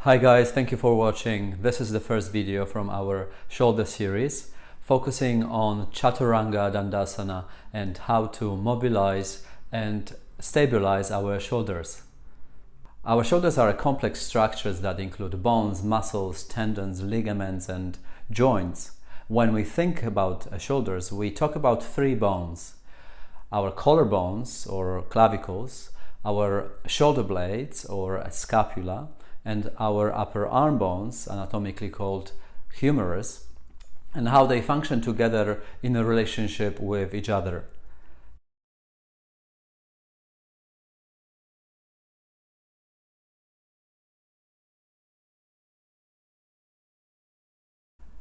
Hi guys, thank you for watching. This is the first video from our shoulder series, focusing on Chaturanga Dandasana and how to mobilize and stabilize our shoulders. Our shoulders are complex structures that include bones, muscles, tendons, ligaments, and joints. When we think about shoulders, we talk about three bones: our collarbones or clavicles, our shoulder blades or scapula, and our upper arm bones, anatomically called humerus, and how they function together in a relationship with each other.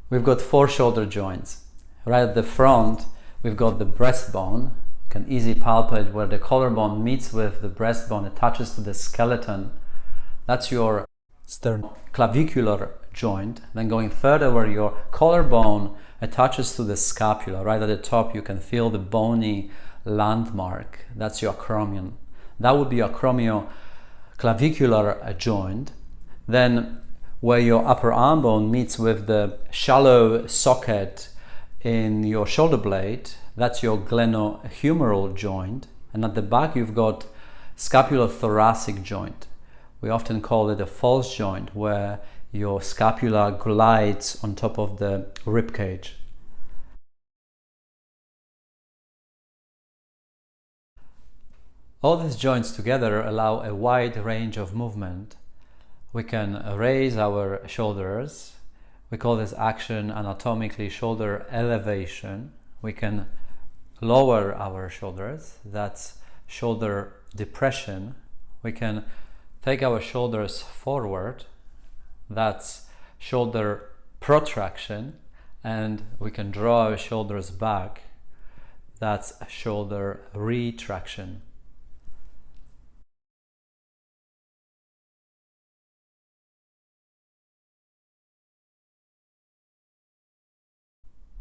We've got four shoulder joints. Right at the front, we've got the breastbone. You can easily palpate where the collarbone meets with the breastbone, it touches to the skeleton. That's your sternoclavicular joint. Then going further, where your collarbone attaches to the scapula, right at the top you can feel the bony landmark. That's your acromion. That would be your acromioclavicular joint. Then where your upper arm bone meets with the shallow socket in your shoulder blade, that's your glenohumeral joint. And at the back you've got scapulothoracic joint. We often call it a false joint, where your scapula glides on top of the rib cage. All these joints together allow a wide range of movement. We can raise our shoulders. We call this action anatomically shoulder elevation. We can lower our shoulders. That's shoulder depression. We can take our shoulders forward, that's shoulder protraction, and we can draw our shoulders back, that's shoulder retraction.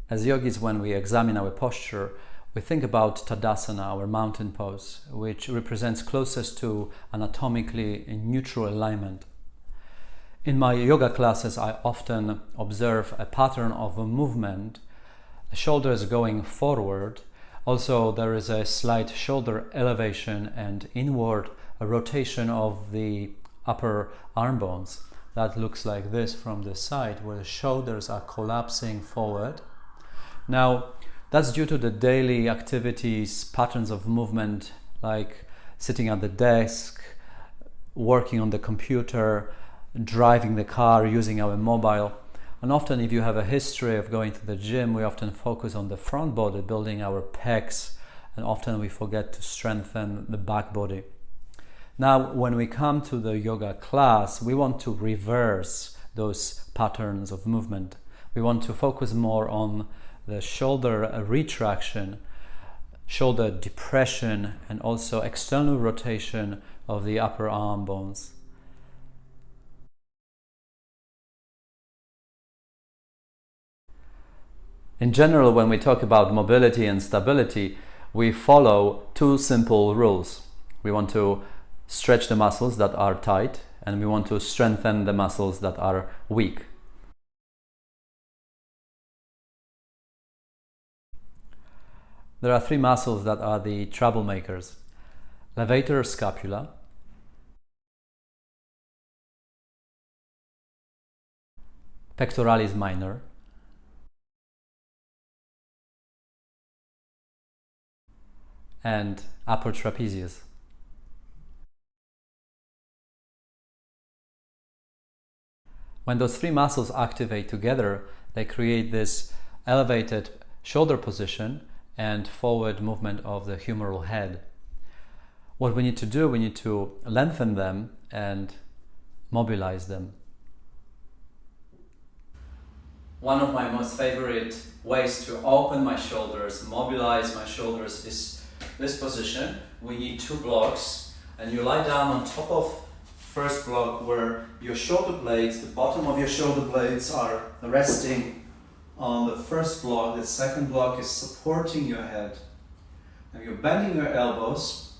As yogis, when we examine our posture, we think about Tadasana, our mountain pose, which represents closest to anatomically neutral alignment. In my yoga classes, I often observe a pattern of a movement, shoulders going forward. Also, there is a slight shoulder elevation and inward rotation of the upper arm bones. That looks like this from the side, where the shoulders are collapsing forward. Now, that's due to the daily activities, patterns of movement, like sitting at the desk, working on the computer, driving the car, using our mobile. And often, if you have a history of going to the gym, we often focus on the front body, building our pecs, and often we forget to strengthen the back body. Now, when we come to the yoga class, we want to reverse those patterns of movement. We want to focus more on the shoulder retraction, shoulder depression, and also external rotation of the upper arm bones. In general, when we talk about mobility and stability, we follow two simple rules. We want to stretch the muscles that are tight, and we want to strengthen the muscles that are weak. There are three muscles that are the troublemakers: levator scapula, pectoralis minor, and upper trapezius. When those three muscles activate together, they create this elevated shoulder position and forward movement of the humeral head. What we need to do, we need to lengthen them and mobilize them. One of my most favorite ways to open my shoulders, mobilize my shoulders, is this position. We need two blocks, and you lie down on top of first block, where your shoulder blades, the bottom of your shoulder blades, are resting on the first block. The second block is supporting your head. Now you're bending your elbows,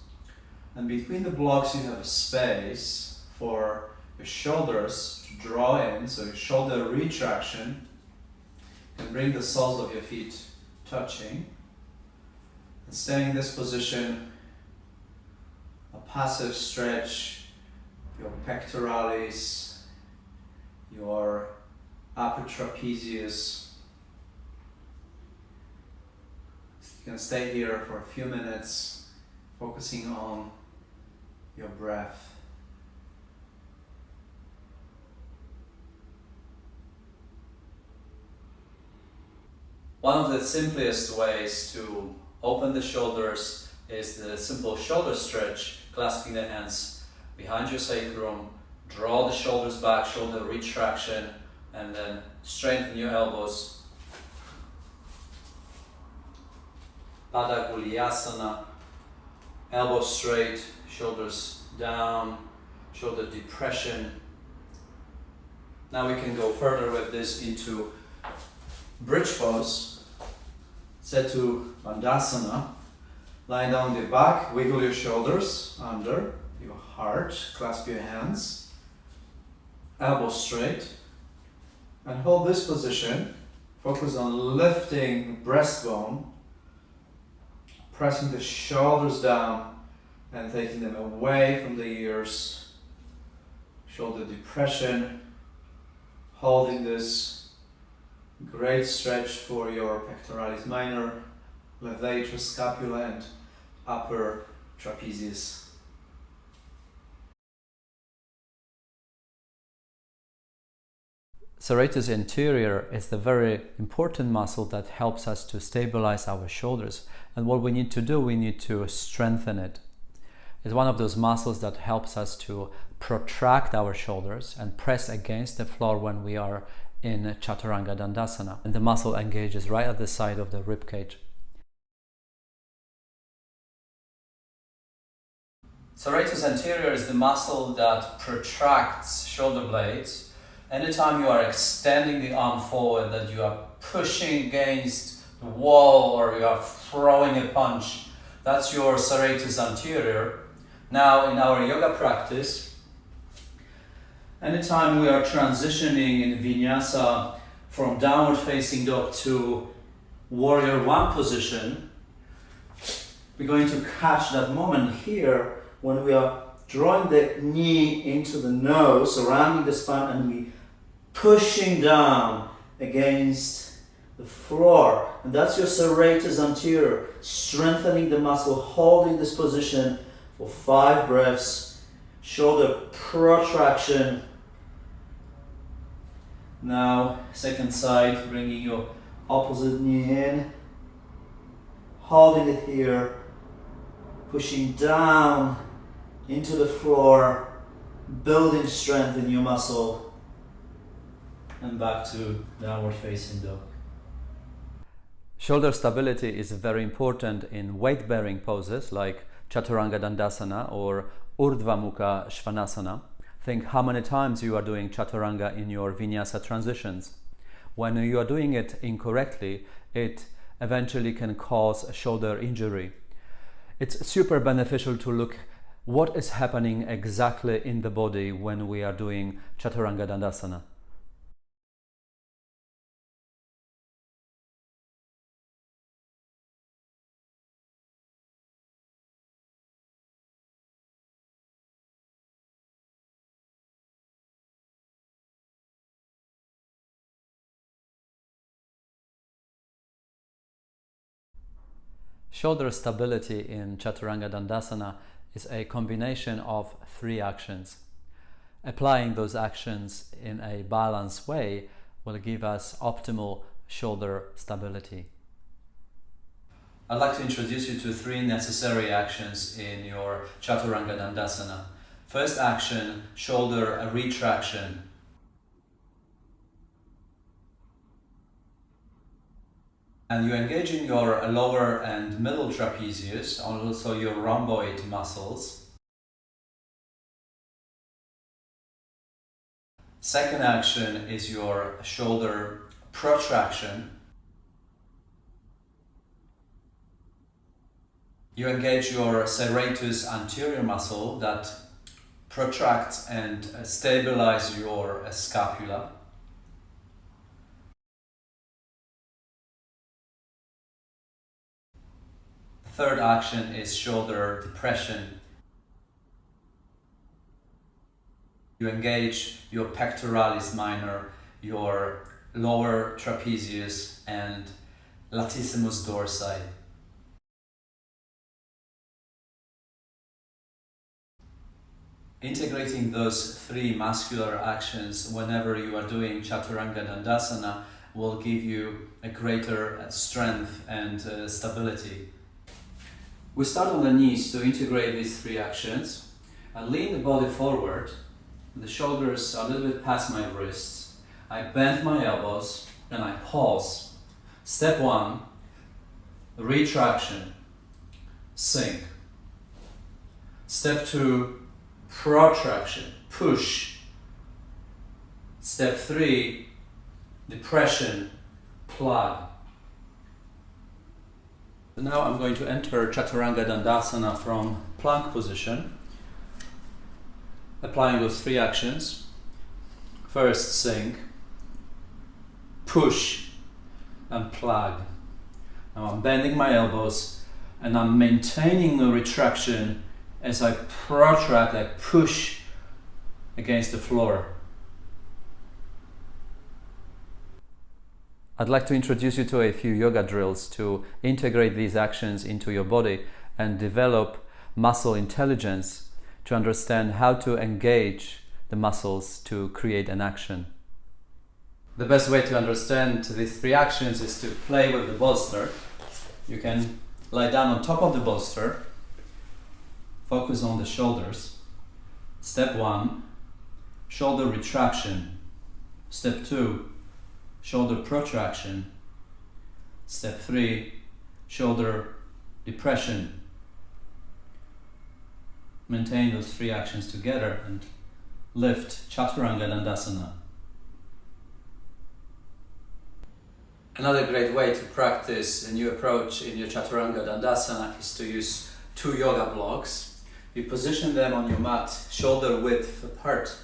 and between the blocks you have a space for your shoulders to draw in, so your shoulder retraction, and bring the soles of your feet touching. And stay in this position, a passive stretch, your pectoralis, your upper trapezius. You can stay here for a few minutes, focusing on your breath. One of the simplest ways to open the shoulders is the simple shoulder stretch, clasping the hands behind your sacrum, draw the shoulders back, shoulder retraction, and then strengthen your elbows. Padagulyasana, elbows straight, shoulders down, shoulder depression. Now we can go further with this into bridge pose. Chaturanga Dandasana. Lie down the back, wiggle your shoulders under your heart, clasp your hands, elbows straight, and hold this position. Focus on lifting breastbone, pressing the shoulders down and taking them away from the ears. Shoulder depression, holding this. Great stretch for your pectoralis minor, levator, scapula, and upper trapezius. Serratus anterior is the very important muscle that helps us to stabilize our shoulders. And what we need to do, we need to strengthen it. It's one of those muscles that helps us to protract our shoulders and press against the floor when we are in Chaturanga Dandasana. And the muscle engages right at the side of the rib cage. Serratus anterior is the muscle that protracts shoulder blades. Anytime you are extending the arm forward, that you are pushing against the wall or you are throwing a punch, that's your serratus anterior. Now in our yoga practice, anytime we are transitioning in vinyasa from downward facing dog to warrior one position, we're going to catch that moment here when we are drawing the knee into the nose, surrounding the spine, and we pushing down against the floor. And that's your serratus anterior, strengthening the muscle, holding this position for 5 breaths, shoulder protraction. Now, second side, bringing your opposite knee in, holding it here, pushing down into the floor, building strength in your muscle, and back to downward facing dog. Shoulder stability is very important in weight-bearing poses like Chaturanga Dandasana or Urdhva Mukha Svanasana. Think how many times you are doing Chaturanga in your vinyasa transitions. When you are doing it incorrectly, it eventually can cause a shoulder injury. It's super beneficial to look what is happening exactly in the body when we are doing Chaturanga Dandasana. Shoulder stability in Chaturanga Dandasana is a combination of 3 actions. Applying those actions in a balanced way will give us optimal shoulder stability. I'd like to introduce you to 3 necessary actions in your Chaturanga Dandasana. First action, shoulder retraction. And you engage in your lower and middle trapezius, also your rhomboid muscles. Second action is your shoulder protraction. You engage your serratus anterior muscle that protract and stabilize your scapula. The third action is shoulder depression. You engage your pectoralis minor, your lower trapezius and latissimus dorsi. Integrating those three muscular actions whenever you are doing Chaturanga Dandasana will give you a greater strength and stability. We start on the knees to integrate these three actions. I lean the body forward, the shoulders a little bit past my wrists. I bend my elbows and I pause. Step 1, retraction, sink. Step 2, protraction, push. Step 3, depression, plug. Now I'm going to enter Chaturanga Dandasana from plank position, applying those three actions. First, sink, push, and plug. Now I'm bending my elbows and I'm maintaining the retraction as I protract, I push against the floor. I'd like to introduce you to a few yoga drills to integrate these actions into your body and develop muscle intelligence to understand how to engage the muscles to create an action. The best way to understand these three actions is to play with the bolster. You can lie down on top of the bolster, focus on the shoulders. Step 1, shoulder retraction. Step 2, shoulder protraction. Step 3, shoulder depression. Maintain those three actions together and lift Chaturanga Dandasana. Another great way to practice a new approach in your Chaturanga Dandasana is to use two yoga blocks. You position them on your mat, shoulder width apart.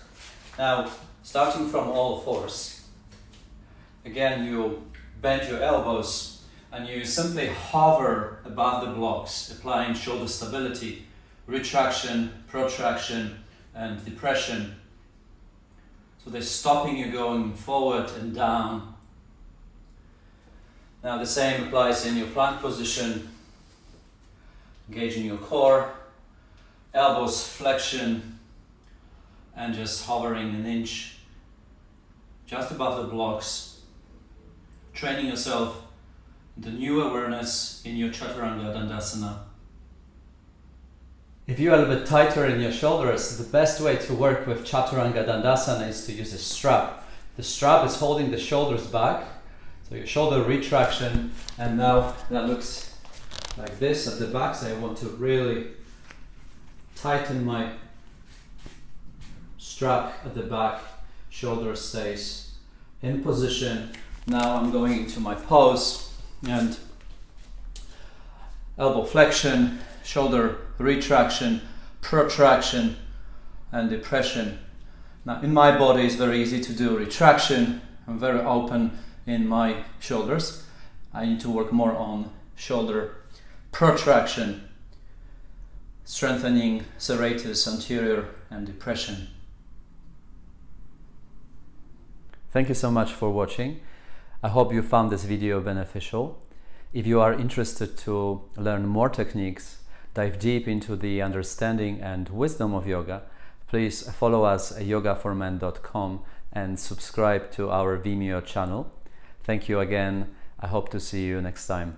Now, starting from all fours. Again, you bend your elbows and you simply hover above the blocks, applying shoulder stability, retraction, protraction, and depression. So they're stopping you going forward and down. Now the same applies in your plank position, engaging your core, elbows flexion, and just hovering an inch just above the blocks, training yourself into new awareness in your Chaturanga Dandasana. If you are a little bit tighter in your shoulders, the best way to work with Chaturanga Dandasana is to use a strap. The strap is holding the shoulders back, so your shoulder retraction, and now that looks like this at the back, so I want to really tighten my strap at the back, shoulder stays in position. Now I'm going into my pose and elbow flexion, shoulder retraction, protraction, and depression. Now in my body it's very easy to do retraction. I'm very open in my shoulders. I need to work more on shoulder protraction, strengthening serratus anterior and depression. Thank you so much for watching. I hope you found this video beneficial. If you are interested to learn more techniques, dive deep into the understanding and wisdom of yoga, please follow us at yogaformen.com and subscribe to our Vimeo channel. Thank you again. I hope to see you next time.